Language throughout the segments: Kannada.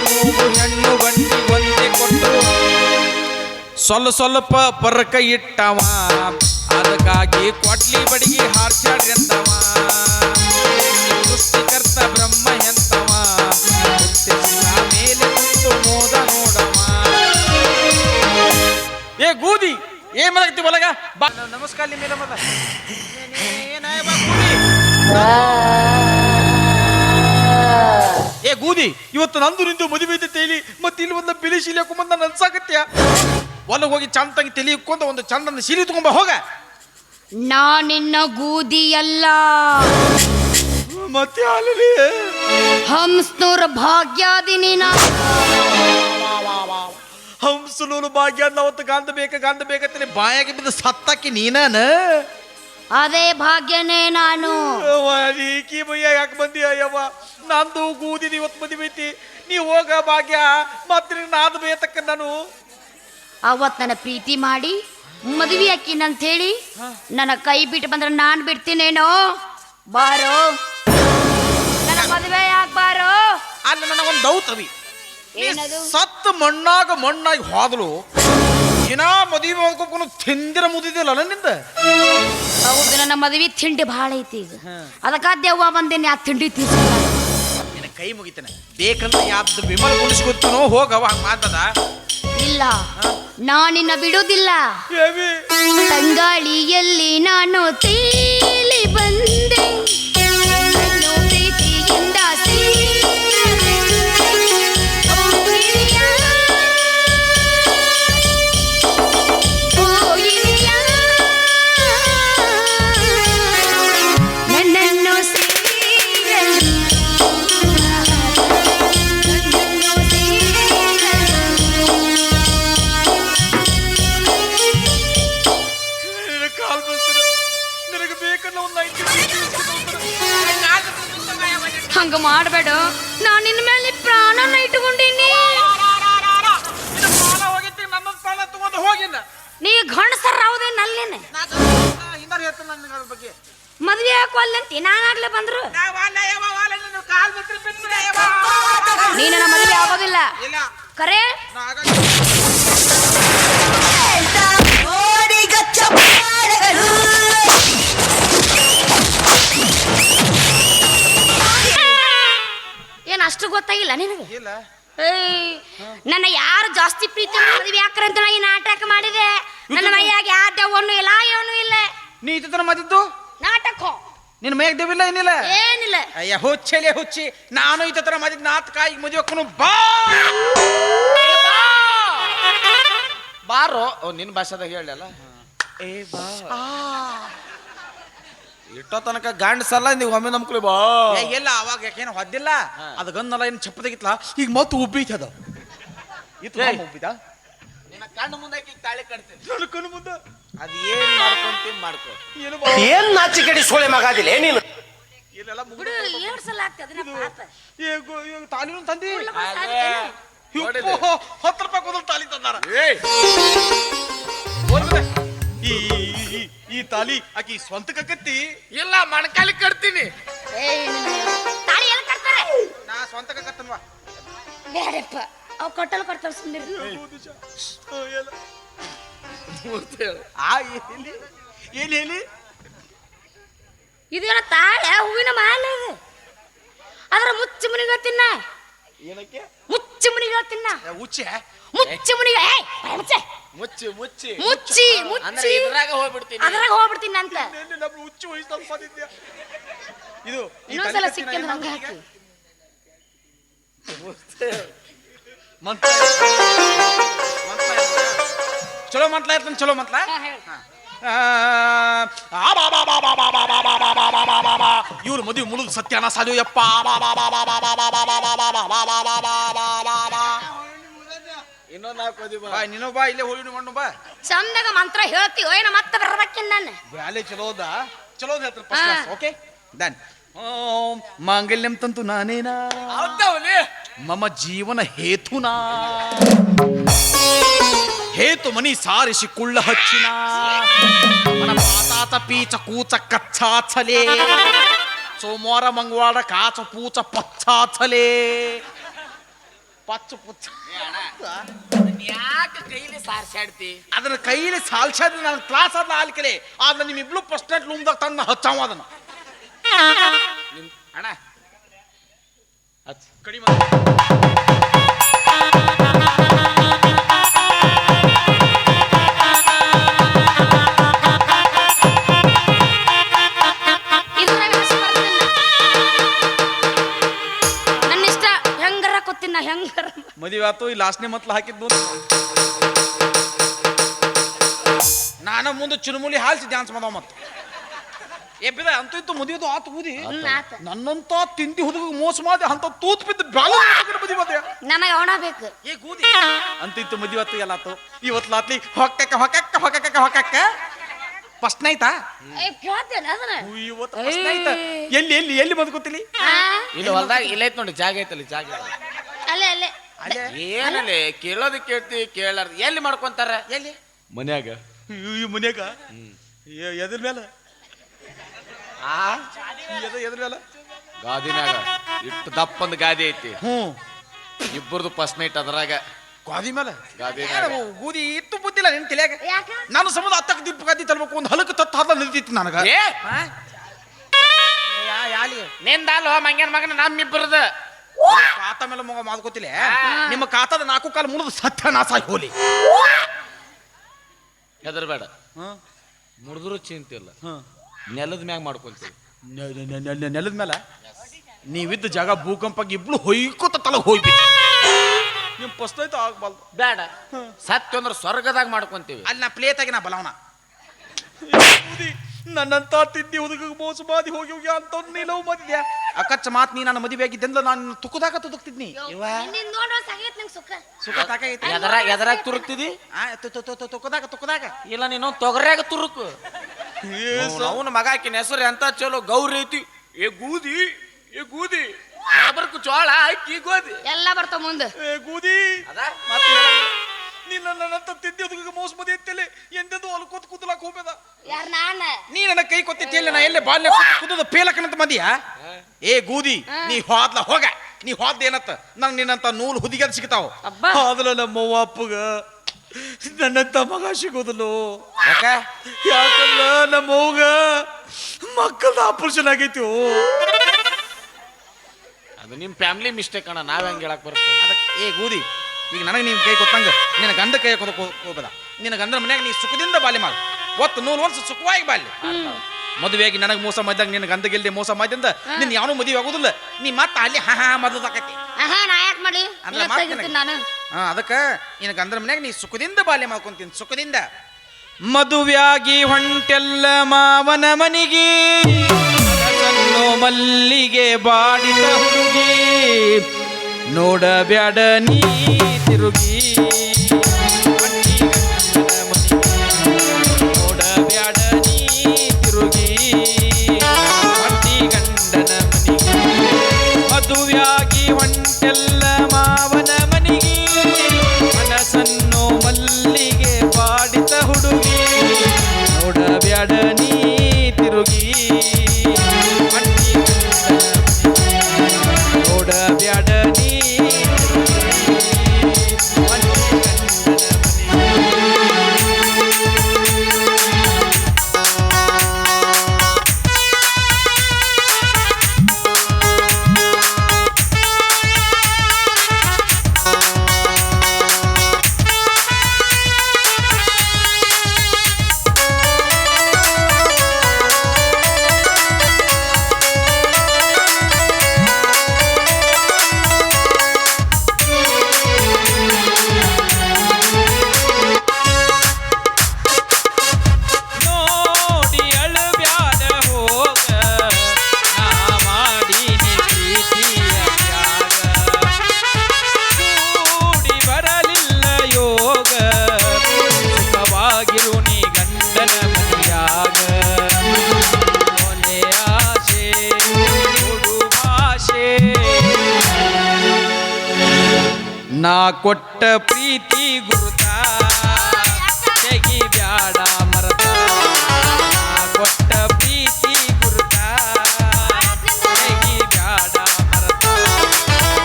ಮೂಗು ಹೆಣ್ಣು ಗಂಟಿಗೊಂದೆ ಕೊಟ್ಟು ಸ್ವಲ್ಪ ಪರಕ ಇಟ್ಟವ ಅದಕ್ಕಾಗಿ ಕೊಡ್ಲಿ ಬಡಿಗೆ ಹಾರ್ಚಾಡ್ರಿ ಅಂತವ ಸೃಷ್ಟಿಕರ್ತ ಬ್ರಹ್ಮ ಎಂತವ ಮೇಲೆ ಕುಂತು ಮೋದ ನೋಡವ ಏ ಗೂದಿ ಏನ್ ಮಾಡಾಕತ್ತಿ ಒಳಗ ಬಾ ನಮಸ್ಕಾರ ನಿಮ್ಮ ಮೇಲೆ ಏ ಗೂದಿ ಇವತ್ತು ನಂದು ನಿಂದು ಮದುವೆ ಐತೆ ತೇಲಿ ಮತ್ತೆ ಇಲ್ಲಿ ಒಂದು ಬಿಳಿ ಶೀಲಿ ಹಾಕೊಂಬಂದ ನನ್ಸಾಕತ್ಯ ಒಳಗೆ ಹೋಗಿ ಚಂದ ತಂಗಿ ತಲೆ ಇಕ್ಕೊಂಡ ಒಂದು ಚಂದನ ಶೀಲಿ ತಗೊಂಬ ಹೋಗ ನಾ ನಿನ್ನ ಗೂದಿಯಲ್ಲ ಮತ್ತೆ ಅಲ್ಲಿ ಹಂಸನೂರ ಭಾಗ್ಯಾದಿನಿ ನಾ ಹಂಸನೂರು ಭಾಗ್ಯ ಅವತ್ತು ಗಂಧ ಬೇಕಂತೇಳಿ ಬಾಯಾಗಿ ಬಿದ್ದು ಸತ್ತಾಕಿ ನೀನಾನ ಅದೇ ಭಾಗ್ಯನೇ ನಾನು ಈಕಿ ಬಯ್ಯ ಯಾಕೆ ಬಂದಿ ಅಯ್ಯವ್ವ ನಂದು ಗೂದಿನ ಇವತ್ತು ಮದುವೆ ಐತಿ ನೀ ಹೋಗ ಭಾಗ್ಯ ಮತ್ತೆ ನಾದು ಬೇತಕ್ಕ ನಾನು ಅವತ್ ನನ್ನ ಪ್ರೀತಿ ಮಾಡಿ ಮದುವೆ ಅಕ್ಕಿನಂತ ಹೇಳಿ ನನ್ನ ಕೈ ಬಿಟ್ಟು ಬಂದ್ರೆ ನಾನ್ ಬಿಡ್ತೀನೇನೋ ಬಾರೋ ನನ್ನ ಮದುವೆ ಯಾಕೆ ಬಾರೋ ಅಲ್ಲಿ ನನಗೊಂದು ದೌತವಿ ಏನದು ಸತ್ತು ಮಣ್ಣಾಗಿ ಹೋದಲು ದಿನ ಮದುವೆ ಮಾಡ್ಕೊಂಡು ತಿಂದಿರ ಮುದಿದಿಲ್ಲ ನನ್ನಿಂದ ಹೌದು ನನ್ನ ಮದುವೆ ತಿಂಡಿ ಭಾಳ ಐತಿ ಈಗ ಅದಕ್ಕ ದೆವ್ವ ಬಂದೇನೆ ಆ ತಿಂಡಿ ತಿನ್ಸ ನಿನ್ನ ಕೈ ಮುಗಿತೇನೆ ಬೇಕಂದ್ರೆ ಯಾವ್ದು ವಿಮಲ್ ಕುಣಿಸ್ಕೊತೀನೋ ಹೋಗವ ಹಂಗ ಮಾತದ ಇಲ್ಲ ನಾನಿನ್ನ ಬಿಡುವುದಿಲ್ಲ ತಂಗಾಳಿಯಲ್ಲಿ ನಾನು ತೇಲಿ ಬಂದೆ ನಿನ್ನನ್ನು ಪ್ರೀತಿಯಿಂದ ನನ್ನನ್ನು ಹಂಗ ಮಾಡಬೇಡ ನಾನು ನಿನ್ನ ಮೇಲೆ ಪ್ರಾಣನ ಇಟ್ಕೊಂಡೀನಿ ನೀ ಗಂಡಸರ ಹೌದೇ ನಲ್ಲೇನೆ ಮದ್ವೆ ಹಾಕೋಲ್ಲಂತಿ ನಾನಾಗ್ಲೇ ಬಂದ್ರು ನೀ ನನ್ನ ಮದುವೆ ಆಗೋದಿಲ್ಲ ಕರೆ ಏನ್ ಅಷ್ಟು ಗೊತ್ತಾಗಿಲ್ಲ ನಿನಗೆ ನನ್ನ ಯಾರು ಜಾಸ್ತಿ ಪ್ರೀತಿ ಮದುವೆ ಯಾಕ್ರ ಅಂತ ಈ ನಾಟಕ ಮಾಡಿದೆ ನನ್ನ ಮೈಯಾಗ ಯಾವ ದೆವ್ವನು ಇಲ್ಲ ಏನೂ ಇಲ್ಲ ನೀ ಇತರ ಮದಿದ್ದು ನಾಟಕ ನಿನ್ನ ಮೇಗ್ ದೇವಿಲ್ಲ ಏನಿಲ್ಲ ಏನಿಲ್ಲ ಅಯ್ಯ ಹುಚ್ಚಲೆ ಹುಚ್ಚಿ ನಾನು ಈ ತರ ಮದಿದ್ ನಾಟಕ ಈಗ ಮದುವೆ ಹಾಕೋನು ಬಾ ಬಾರೋ ನಿನ್ನ ಭಾಷೆದಾಗ ಹೇಳಲ್ಲ ಏ ಬಾ ಇಟ್ಟೋ ತನಕ ಗಂಡಸಲ್ಲ ನೀವು ಒಮ್ಮೆ ನಂಬ್ಕೊಳ್ಳಿ ಬಾ ಎಲ್ಲ ಅವಾಗ ಯಾಕೇನು ಹೊದ್ದಿಲ್ಲ ಅದು ಗನ್ನಲ್ಲ ಏನು ಚಪ್ಪದಾಗಿತ್ತಲ್ಲ ಈಗ ಮತ್ತೆ ಉಬ್ಬೈತಿ ಅದ ಉಬ್ಬಿದ ನಿನ್ನ ಕಣ್ಣು ಮುಂದೆ ತಾಳಿ ಕಟ್ತೀನಿ ನನ್ನ ಕಣ್ಣು ಮುಂದೆ ಅದು ಏನು ಮಾಡ್ಕೊಂತೀನಿ ಮಾಡ್ಕೊ ಏನ್ ನಾಚಿಕೆಡಿ ಸೋಳೆ ಮಗಾದಿಲ್ಲ ನೀನು ಇಲ್ಲೆಲ್ಲ ಬಿಡು ಎರಡು ಸಲ ಆಗ್ತದೆ ತಾಲಿನೂ ತಂದಿ 10 ರೂಪಾಯಿ ಕೊಡಲ್ ತಾಲಿ ತಂದಾರ ಈ ತಾಲಿ ಆಕಿ ಸ್ವಂತಕ್ಕೆ ಕತ್ತಿ ಇಲ್ಲ ಮಣಕಾಲಿ ಕಟ್ತೀನಿ ತಾಳಿ ಎಲ್ಲ ಕಟ್ತಾರೆ ನಾ ಸ್ವಂತಕ್ಕೆ ಕತ್ತನ್ವಾ ಬೇಡಪ್ಪ ಅವ್ ಕಟ್ಟಲು ಕಟ್ತಾರೆ ಸುಮ್ಮನೆ ಏನ್ ಹೇಳಿ ಇದೇನ ತಾಳೆ ಹೂವಿನ ಮಾಲೆ ಇದು ಅದರ ಮುಚ್ಚು ಮುನಿಗ ತಿನ್ನ ಏನಕ್ಕೆ ಮುಚ್ಚು ಮುನಿಗ ತಿನ್ನ ಉಚ್ಚೆ ಮುಚ್ಚು ಮುನಿಗ ಮುಚ್ಚೆ ಮುಚ್ಚಿ ಮುಚ್ಚಿ ಮುಚ್ಚಿ ಮುಚ್ಚಿ ಇದ್ರಾಗ ಹೋಗ್ಬಿಡ್ತೀನಿ ಅದ್ರಾಗ ಹೋಗ್ಬಿಡ್ತೀನಿ ಅಂತ ನಮ್ಮ ಹುಚ್ಚು ವಯಸ್ಸಲ್ಲಿ ಬಂದಿದ್ದೆ ಇದು ಇನ್ನೊಂದ್ಸಲ ಸಿಕ್ಕಿದ್ರೆ ಹಂಗ ಹಾಕಿ ಚಲೋ ಮಂತ್ಲ ಇರ್ತಾನೆ ಚಲೋ ಮಂತ್ಲ ಇವ್ರು ಮದುವೆ ಮುಳುದು ಸತ್ಯನ ಸಾಧು ಯಪ್ಪ ಇನ್ನೊಂದು ಬಾ ಇಲ್ಲೇ ಹೋಗಿ ಮಣ್ಣು ಬಾ ಚಂದಾಗ ಮಂತ್ರ ಹೇಳ್ತೀವೋ ಏನೋ ಮತ್ತೆ ಬರ್ಬೇಕಿನ್ ನಾನು ಬ್ಯಾಲೆ ಚಲೋದ ಹೇಳ್ತಾರೆ ಓಕೆ ಡನ್ ಓಂ ಮಾಂಗಲ್ಯಂ ತಂತು ನಾನೇನಾ ಮಮ ಜೀವನ ಹೇತುನಾ ಹೇತು ಮನಿ ಸಾರಿಸಿ ಕುಳ್ಳ ಹಚ್ಚಿನ ಮನ ಪಾತಾತ ಪೀಚ ಕೂಚ ಕಚ್ಚಾಚಲೇ ಸೋಮವಾರ ಮಂಗಳವಾರ ಕಾಚ ಪೂಚ ಪಚ್ಚಾಚಲೇ ಪಚ್ಚು ಪುಚ್ಚ ಯಾಕೆ ಕೈಲಿ ಸಾರ್ಸಾಡ್ತಿ ಅದನ್ನ ಕೈಲಿ ಸಾಲ್ಸಾದ ನನ್ನ ಕ್ಲಾಸ್ ಆದ್ಲ ಆಲ್ಕಲೆ ಆದ್ರೆ ನಿಮ್ಮಿಬ್ಳು ಫಸ್ಟ್ ನೈಟ್ ರೂಮ್ದಾಗ ತಂದು ಹಚ್ಚಾವ ಅದನ್ನ ಅಣ್ಣ ಕಡಿಮೆ ನನ್ನಿಷ್ಟ ಹೆಂಗರ ಕೊತ್ತಿನ ಹೆಂಗರ ಮದುವೆ ಆತು ಈ ಲಾಸ್ಟ್ನೇ ಮತ್ಲ ಹಾಕಿದ್ದು ನಾನು ಮುಂದೆ ಚುರುಮುಲಿ ಹಾಲ್ಸಿ ಡ್ಯಾನ್ಸ್ ಮಾಡವ ಮತ್ತೆ ಎಬ್ಬಿದ ಅಂತೂ ಇತ್ತು ಮದುವೆದು ಆತು ಊದಿ ನನ್ನಂತ ತಿಂಡಿ ಹುಡುಗ ಮೋಸ ಮಾಡಿ ಅಂತ ತೂತ್ ಬಿದ್ದು ಬ್ಯಾಲ ಮದುವೆ ಮದುವೆ ನನಗೆ ಅವಣ ಬೇಕು ಏ ಗೂದಿ ಅಂತ ಇತ್ತು ಮದುವೆ ಆತು ಎಲ್ಲ ಆತು ಇವತ್ತು ಲಾತ್ಲಿ ಹೊಕ್ಕಕ್ಕ ಹೊಕ್ಕಕ್ಕ ಹೊಕ್ಕಕ್ಕ ಹೊಕ್ಕಕ್ಕ ಫಸ್ಟ್ ನೈತಾ ಕೇಳ್ತೇನೆ ಅದನ್ನ ಇವತ್ತು ಫಸ್ಟ್ ನೈಟ್ ಎಲ್ಲಿ ಎಲ್ಲಿ ಎಲ್ಲಿ ಮದ್ಕೋತಿಲಿ ಇಲ್ಲಿ ಹೊಲ್ದಾಗ ಇಲ್ಲ ಐತ್ ನೋಡಿ ಜಾಗ ಐತಲ್ಲಿ ಜಾಗ ಅಲ್ಲೇ ಅಲ್ಲೇ ಏನಲ್ಲಿ ಕೇಳೋದು ಕೇಳ್ತಿ ಕೇಳಾರ್ದು ಎಲ್ಲಿ ಮಾಡ್ಕೊಂತಾರ ಎಲ್ಲಿ ಮನ್ಯಾಗ ಈ ಮನ್ಯಾಗ ಎದ್ರ ಮೇಲೆ ಎದ್ರ ಮೇಲೆ ಗಾದಿನಾಗ ಇಟ್ಟು ದಪ್ಪಂದ್ ಗಾದಿ ಐತಿ ಹ್ಞೂ ಇಬ್ಬರದು ಫಸ್ಟ್ ನೈಟ್ ಅದ್ರಾಗ ಗಾದಿ ಮೇಲೆ ಗಾದಿ ಗೂದಿ ಇತ್ತು ಬುದ್ಧಿಲ್ಲ ನಿನ್ ತಲೆಯಾಗ ಯಾಕ ನಾನು ಸಂಬಂಧ ಹತ್ತಕ್ಕೆ ದಿಪ್ಪ ಗಾದಿ ತರ್ಬೇಕು ಒಂದು ಹಲಕ್ಕೆ ತತ್ತ ಹಾದ ನಿಲ್ತಿತ್ತು ನನಗ ನಿಂದಲ್ವ ಮಂಗ್ಯನ ಮಗನ ನಮ್ಮಿಬ್ಬರದ ಖಾತ ಮೇಲೆ ಮಗ ಮಾದ್ಕೋತಿಲ್ಲ ನಿಮ್ಮ ಖಾತಾದ 4 ಕಾಲು ಮುರಿದು ಸತ್ಯನಾಶ ಹೋಲಿ ಹೆದರ್ಬೇಡ ಮುರಿದ್ರು ಚಿಂತಿಲ್ಲ ನೆಲದ ಮ್ಯಾಗ ಮಾಡ್ಕೊಂತೀವಿ ನೆಲದ ಮೇಲೆ ನೀವಿದ್ದ ಜಾಗ ಭೂಕಂಪ ಇಬ್ಳು ಹೊಯ್ಕೋತ ತಲೆ ಹೋಗ್ಬಿಟ್ಟು ನಿಮ್ ಫಸ್ಟ್ ಆಯ್ತು ಆಗ್ಬಾರ್ದು ಬೇಡ ಸತ್ಯ ಅಂದ್ರೆ ಸ್ವರ್ಗದಾಗ ಮಾಡ್ಕೊಂತೀವಿ ಅಲ್ಲಿ ನಾ ಪ್ಲೇತಾಗಿ ನಾ ಬಲವನ ನನ್ನಂತ ತಿದ್ದಿ ಹುಡುಗ ಮೋಸ ಮಾಡಿ ಹೋಗಿ ಹೋಗಿ ಅಂತ ನೀಲವು ಮದ್ಯ ಅಕ್ಕಚ್ಚ ಮಾತ್ ನೀ ನನ್ನ ಮದುವೆ ಆಗಿದ್ದೆಂದ ನಾನು ತುಕುದಾಗ ತುದುಕ್ತಿದ್ನಿ ನೋಡೋ ಸಾಗೈತ್ ನಂಗೆ ಸುಖ ಸುಖ ತಾಕೈತಿ ಎದರಾಗ ತುರುಕ್ತಿದಿ ತುಕುದಾಗ ಇಲ್ಲ ನೀನು ತೊಗರ್ಯಾಗ ತುರುಕು ಅವನ ಮಗ ಆಕಿನ ಹೆಸರು ಎಂತ ಚಲೋ ಗೌರಿ ಐತಿ ಏ ಗೂದಿ ಬರ್ಕು ಚೋಳ ಅಕ್ಕಿ ಗೋಧಿ ಎಲ್ಲ ಬರ್ತಾವ ಮುಂದೆ ಗೂದಿ ಅದ ಮತ್ತೆ ನೀನ್ ನನ್ನಂತ ತಿದ್ದಿ ಹುಡುಗ ಮೋಸ ಮದಿ ಎತ್ತಲೆ ಎಂದೆಂದು ಹೊಲ್ಕೋತ ಕುದಲಾಕ ಹೋಗ್ಬೇದ ಯಾರು ನಾನ ನೀ ನನ್ನ ಕೈ ಕೊತ್ತಿಲ್ಲ ನಾ ಎಲ್ಲೇ ಬಾಲ್ಯ ಕುದದ ಪೇಲಕನಂತ ಮದಿಯ ಏ ಗೂದಿ ನೀ ಹೋದ್ಲ ಹೋಗ ನೀ ಹೋದ್ ಏನತ್ತ ನಂಗ್ ನಿನ್ನಂತ ನೂಲು ಹುದಿಗೆ ಸಿಗ್ತಾವ ಆದ್ರ ನಮ್ಮವ್ವ ಅಪ್ಪಗ ನನ್ನಂತ ಮಗ ಸಿಗೋದಲ್ಲೋ ಯಾಕಂದ್ರ ನಮ್ಮವ್ಗ ಮಕ್ಕಳದ ಆಪರೇಷನ್ ಆಗೈತಿ ಅದು ನಿಮ್ ಫ್ಯಾಮಿಲಿ ಮಿಸ್ಟೇಕ್ ಅಣ್ಣ ನಾವ್ ಹೆಂಗ್ ಹೇಳಕ್ ಬರುತ್ತೆ ಅದಕ್ಕೆ ಏ ಗೂದಿ ಈಗ ನನಗೆ ನೀವು ಕೈ ಕೊತ್ತಂಗ ನಿನ್ನ ಗಂಡ ಕೈ ಹೋಗ್ಬೇಡ ನಿನ್ನ ಗಂಡನ ಮನ್ಯಾಗ ನೀ ಸುಖದಿಂದ ಬಾಲಿ ಮಾಡು ಒತ್ತು 100 ವರ್ಷ ಸುಖವಾಗಿ ಬಾಲಿ ಮದುವೆಯಾಗಿ ನನಗೆ ಮೋಸ ಮಾಡಿದಾಗ ನಿನ್ನ ಗಂಧ ಗೆಲ್ದೆ ಮೋಸ ಮಾಡಿದಂದ ನಿನ್ನ ಯಾವನು ಮದುವೆ ಆಗೋದಿಲ್ಲ ನೀ ಮತ್ತೆ ಅಲ್ಲಿ ಹಾ ಮೊದಲಾಕತಿ ನಾ ಯಾಕೆ ಮಾಡಿ ನಾನು ಅದಕ್ಕೆ ನಿನ್ನ ಗಂಧನ ಮನ್ಯಾಗ ನೀ ಸುಖದಿಂದ ಬಾಲ್ಯ ಮಾಡ್ಕೊಂತೀನಿ ಸುಖದಿಂದ ಮದುವೆಯಾಗಿ ಹೊಂಟೆಲ್ಲ ಮಾವನ ಮನಿಗೆ ಮಲ್ಲಿಗೆ ಬಾಡಿದ ಹುಡುಗಿ ನೋಡಬ್ಯಾಡ ನೀ ತಿರುಗಿ ನೋಡಬ್ಯಾಡ ನೀ ತಿರುಗಿ ಹಟ್ಟಿ ಗಂಡನ ಮನಿಗೆ ಮದುವೆಯಾಗಿ ಹೊಂಟೆಲ್ಲ ಮಾವನ ಮನಿಗೆ ಮನಸ್ಸನ್ನು ಮಲ್ಲಿಗೆ ಬಾಡಿದ ಹುಡುಗಿ ನೋಡಬ್ಯಾಡ ನೀ ತಿರುಗಿ ಹಟ್ಟಿ ನೋಡಬ್ಯಾಡ ನೀ ನಾ ಕೊಟ್ಟ ಪ್ರೀತಿ ಗುರುತ ತೆಗಿ ಬ್ಯಾಡ ಮರತ ನಾ ಕೊಟ್ಟ ಪ್ರೀತಿ ಗುರುತ ತೆಗಿ ಬ್ಯಾಡ ಮರತ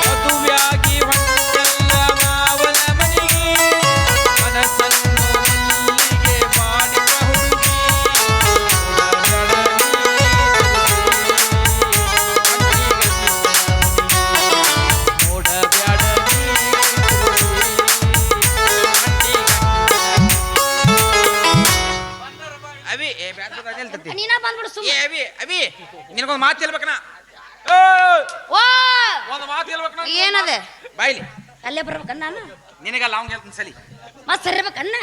ಮದುವೆಯಾಗಿ ಹೊಂಟೆಲ್ಲ ನಿನಗೊಂದು ಮಾತು ಹೇಳ್ಬೇಕನ ಓ ಒಂದು ಮಾತು ಹೇಳ್ಬೇಕನ ಏನದ ಬಾಯ್ಲಿ ಅಲ್ಲೇ ಬರ್ಬೇಕನ್ನ ನಾನು ನಿನಗಲ್ಲ ಅವ್ನ್ ಹೇಳ್ತೀನಿ ಸಲಿ ಮತ್ ಸರಿಬೇಕನ್ನ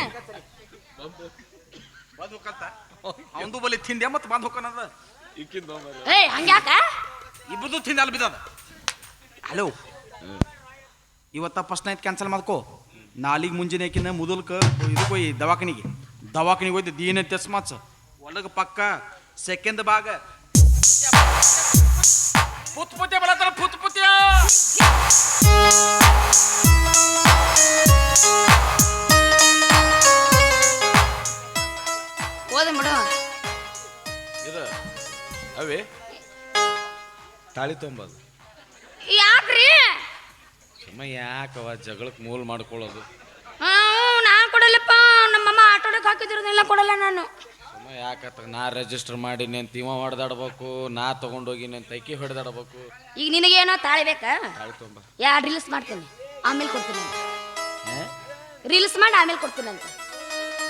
ಬಂದ್ ಹೋಗಂತ ಅವಂದು ಬಲಿ ತಿಂದೆ ಮತ್ತೆ ಬಂದ್ ಹೋಗನದ ಏಯ್ ಹಂಗ್ಯಾಕ ಇಬ್ಬರದು ತಿಂದ ಅಲ್ಲಿ ಬಿದ್ದದ ಹಲೋ ಇವತ್ತ ಫಸ್ಟ್ ನೈಟ್ ಕ್ಯಾನ್ಸಲ್ ಮಾಡ್ಕೋ ನಾಲಿಗೆ ಮುಂಜಾನೆ ಆಕಿನ ಮುದಲ್ಕ ಇದಕ್ಕೆ ಹೋಯ್ ದವಾಖಾನಿಗೆ ಹೋಯ್ತು ದೀನ ತೆಸ್ಮಾಚ ಒಳಗ ಪಕ್ಕ ಸೆಕೆಂಡ್ ಭಾಗ ಪುತ್ಪುತ್ಯ ಬರತ್ತಾರ ಪುತ್ಪುತ್ಯ ಓದ ಬಿಡು ಇದು ಅವೇ ತಾಳಿ ತೊಂಬದು ಯಾಕ್ರಿ ಸುಮ್ಮ ಯಾಕವ ಜಗಳಕ್ಕೆ ಮೂಲ ಮಾಡ್ಕೊಳ್ಳೋದು ನಾ ಕೊಡಲ್ಲಪ್ಪ ನಮ್ಮಮ್ಮ ಆಟೋಡಕ್ಕೆ ಹಾಕಿದಿರೋದೆಲ್ಲ ಕೊಡಲ್ಲ ನಾನು ಸುಮ್ಮ ಯಾಕತ್ತ ನಾ ರಿಜಿಸ್ಟರ್ ಮಾಡೀನಿ ಅಂತ ಇವ ಹೊಡೆದಾಡ್ಬೇಕು ನಾ ತಗೊಂಡೋಗಿನಿ ಅಂತ ಐಕಿ ಹೊಡೆದಾಡ್ಬೇಕು ಈಗ ನಿನಗೇನೋ ತಾಳಿ ಬೇಕಾ ತಾಳಿ ತೊಂಬ ರೀಲ್ಸ್ ಮಾಡ್ತೀನಿ ಆಮೇಲೆ ಕೊಡ್ತೀನಿ ರೀಲ್ಸ್ ಮಾಡಿ ಆಮೇಲೆ ಕೊಡ್ತೀನಿ ಅಂತ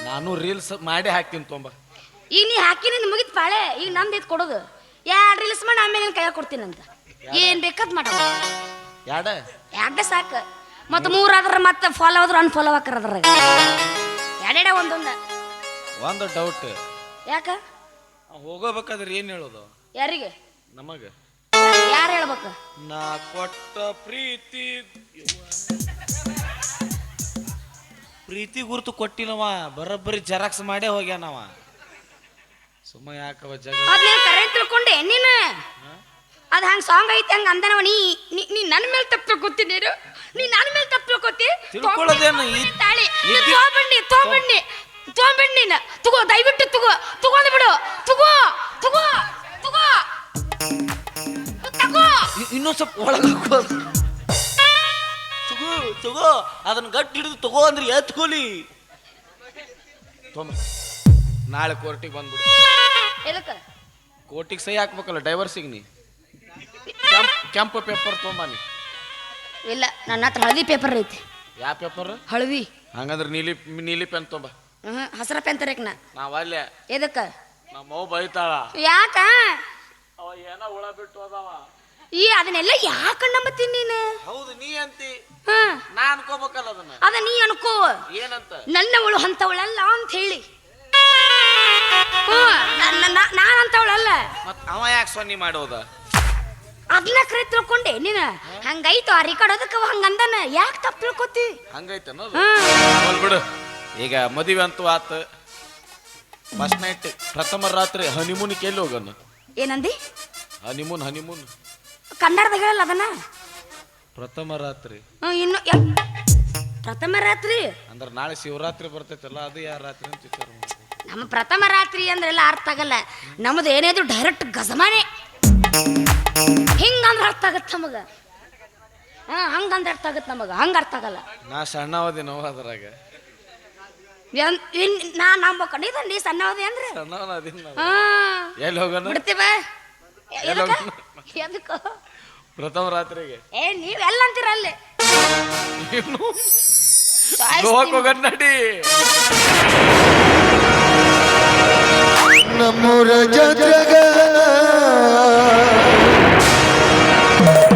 ನಾನು ರೀಲ್ಸ್ ಮಾಡಿ ಹಾಕ್ತೀನಿ ತೊಂಬ ಈಗ ನೀ ಹಾಕಿ ಮುಗಿತ್ ಪಾಳೆ ಈಗ ನಂದು ಇದು ಕೊಡೋದು ರೀಲ್ಸ್ ಮಾಡಿ ಆಮೇಲೆ ನಿನ್ ಕೈಯಾಗ ಕೊಡ್ತೀನಿ ಅಂತ ಏನ್ ಬೇಕಾದ್ ಮಾಡ ಎರಡೇ ಸಾಕು ಮತ್ತೆ ಮೂರಾದ್ರ ಮತ್ತೆ ಫಾಲೋ ಆದ್ರೂ ಅನ್ಫಾಲೋ ಹಾಕರ ಅದ್ರಾಗ ಎರಡೆಡೆ ಒಂದು ಡೌಟ್ ಯಾಕ ಹೋಗಬೇಕಾದ್ರೆ ಏನ್ ಹೇಳೋದು ಯಾರಿಗೆ ನಮಗ ಯಾರು ಹೇಳ್ಬೇಕು ನಾ ಕೊಟ್ಟ ಪ್ರೀತಿ ಗುರುತು ಕೊಟ್ಟಿನವ ಬರೋಬ್ಬರಿ ಜೆರಾಕ್ಸ್ ಮಾಡೇ ಹೋಗ್ಯಾನವ ಸುಮ್ಮ ಯಾಕವ ಜಗಳ ಅದ್ ನೀನ್ ಕರೆ ತಿಳ್ಕೊಂಡೆ ನೀನು ಅದ್ ಹಂಗ ಸಾಂಗ್ ಐತಿ ಹಂಗ ಅಂದನವ ನೀ ನನ್ನ ಮೇಲೆ ತಪ್ಪು ತಿಳ್ಕೊತೀನಿ ನೀ ನನ್ನ ಮೇಲೆ ತಪ್ಪು ತಿಳ್ಕೊತಿ ತಿಳ್ಕೊಳ್ಳೋದೇನು ತಾಳಿ ತೊಗೊಂಬಣ್ಣಿ ನೀನು ತಗೋ ದಯವಿಟ್ಟು ತಗೊಂಡು ಬಿಡು ತಗೋ ಇನ್ನೂ ಸ್ವಲ್ಪ ಒಳಗೆ ತಗೋ ಅದನ್ನ ಗಟ್ಟಿ ಹಿಡಿದು ತಗೋ ಅಂದ್ರೆ ಎತ್ಕೊಲಿ ನಾಳೆ ಕೋರ್ಟಿಗೆ ಬಂದ್ಬಿಡು ಎದಕ್ಕ ಕೋರ್ಟಿಗೆ ಸಹಿ ಹಾಕ್ಬೇಕಲ್ಲ ಡೈವರ್ಸಿಗೆ ನೀ ಕೆಂಪು ಪೇಪರ್ ತೊಂಬಾನಿ ಇಲ್ಲ ನನ್ನ ಹತ್ರ ಹಳದಿ ಪೇಪರ್ ಐತಿ ಯಾವ ಪೇಪರ್ ಹಳದಿ ಹಂಗಂದ್ರೆ ನೀಲಿ ಪೆನ್ ತೊಂಬ ಹಸರ ಪೆನ್ ತರಕ್ ನಾವಲ್ಲೇ ಎದಕ್ಕ ನಮ್ಮವ್ ಬೈತಾಳ ಯಾಕ ಅವ ಏನೋ ಹುಳ ಬಿಟ್ಟು ಹೋದವ ಅದನ್ನೆಲ್ಲ ಯಾಕ ನಂಬತ್ತೀನಿ ನೀನು ಹೌದು ನೀ ಅಂತಿ ಹಾ ನಾ ಅನ್ಕೋಬೇಕಲ್ಲ ಅದನ್ನ ಅದ ನೀ ಅನ್ಕೋ ಏನಂತ ನನ್ನವಳು ಅಂತವಳಲ್ಲ ಅಂತ ಹೇಳಿ ನಾನ್ ಅಂತವಳಲ್ಲ ಮತ್ ಅವ ಯಾಕೆ ಸೊನ್ನಿ ಮಾಡೋದ ಅದನ್ನ ಕರೆ ತಿಳ್ಕೊಂಡೆ ನೀನ ಹಂಗೈತು ಆ ರಿಕಾರ್ಡ್ ಅದಕ್ಕ ಹಂಗಂದನ ಯಾಕೆ ತಪ್ಪು ತಿಳ್ಕೊತಿ ಹಂಗೈತೆ ಬಿಡು ಈಗ ಮದುವೆ ಅಂತೂ ಆತ ಫಸ್ಟ್ ನೈಟ್ ಪ್ರಥಮ ರಾತ್ರಿ ಹನಿಮೂನ್ ಎಲ್ಲಿ ಹೋಗನು ಏನಂದಿ ಹನಿಮೂನ್ ಕನ್ನಡದಾಗ ಹೇಳಲ್ಲ ಅದನ್ನ ಪ್ರಥಮ ರಾತ್ರಿ ಇನ್ನು ಪ್ರಥಮ ರಾತ್ರಿ ಅಂದ್ರೆ ನಾಳೆ ಶಿವರಾತ್ರಿ ಬರ್ತೈತಲ್ಲ ಅದು ಯಾರ ರಾತ್ರಿ ಅಂತ ವಿಚಾರ ಮಾಡ್ತೀನಿ. ನಮ್ಮ ಪ್ರಥಮ ರಾತ್ರಿ ಅಂದ್ರೆಲ್ಲ ಅರ್ಥ ಆಗಲ್ಲ ನಮ್ದು ಏನೇದು ಡೈರೆಕ್ಟ್ ಗಜಮಾನೆ ಹಿಂಗಂದ್ರೆ ಅರ್ಥ ಆಗತ್ತೆ ನಮಗ ಹಂಗಂದ್ರೆ ಅರ್ಥ ಆಗತ್ತೆ ನಮಗ ಹಂಗ ಅರ್ಥ ಆಗಲ್ಲ ನಾ ಸಣ್ಣವದಿ ನೋವು ಅದ್ರಾಗ ನಾ ನಂಬಕೊಂಡಿದ್ದ ನೀ ಸಣ್ಣವದಿ ಅಂದ್ರೆ ಎಲ್ಲಿ ಹೋಗೋಣ ಬಿಡ್ತೀವ ಎದಕ್ಕೋ ಪ್ರಥಮ ರಾತ್ರಿಗೆ ನೀವೆಲ್ಲ ಅಂತೀರ ಅಲ್ಲಿ ಹೋಗೋಣ ನಡಿ ನಮ್ಮೂರ ಜಾತ್ರೆಗ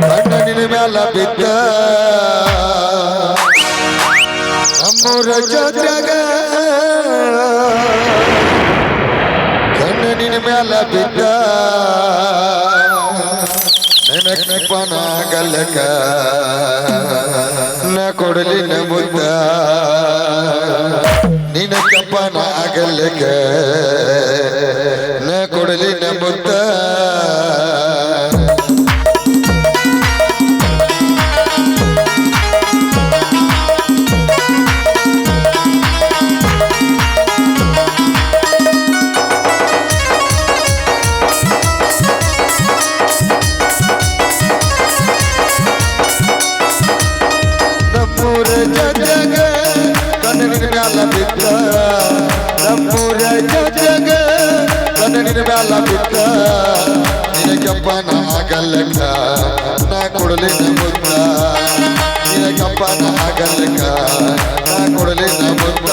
ಅಣ್ಣನಿನ ಮ್ಯಾಲ ಬಿದ್ದ ನಮ್ಮೂರ ಜಾತ್ರೆಗ ಕಣ್ಣನಿನ ಮ್ಯಾಲ ಬಿದ್ದ ನೆನಪನ ಗಲ್ಲಕ ನ ಕೊಡಲಿನ ಮುದ್ದ ನಿನ ಕಪ್ಪನ ಆಗಲ್ಲಕ ನ ಕೊಡಲಿನ ಮುದ್ದ ನಮ್ಮೂರ ಜಗ ಕಣ್ಣಿನ ಮ್ಯಾಲ ಬಿದ್ದ ನಿನಗಪ್ಪನ ಆಗಲ್ಲಕ ನಾ ಕೊಡಲಿನ ಮುದ್ದ ನಿನಗಪ್ಪನ ಆಗಲ್ಲಕ ನಾ ಕೊಡಲಿನ ಮುದ್ದ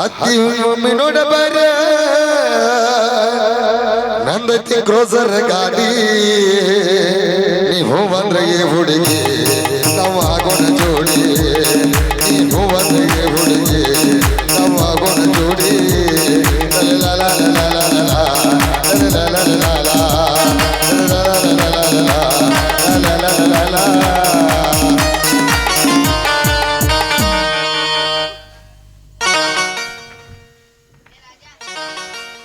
ಹತ್ತಿ ಒಮ್ಮೆ ನೋಡಬಾರ ನಂದತಿ ಕ್ರೋಸರ್ ಗಾಡಿ ನೀವು ಬಂದ್ರೆ ಹುಡುಗಿ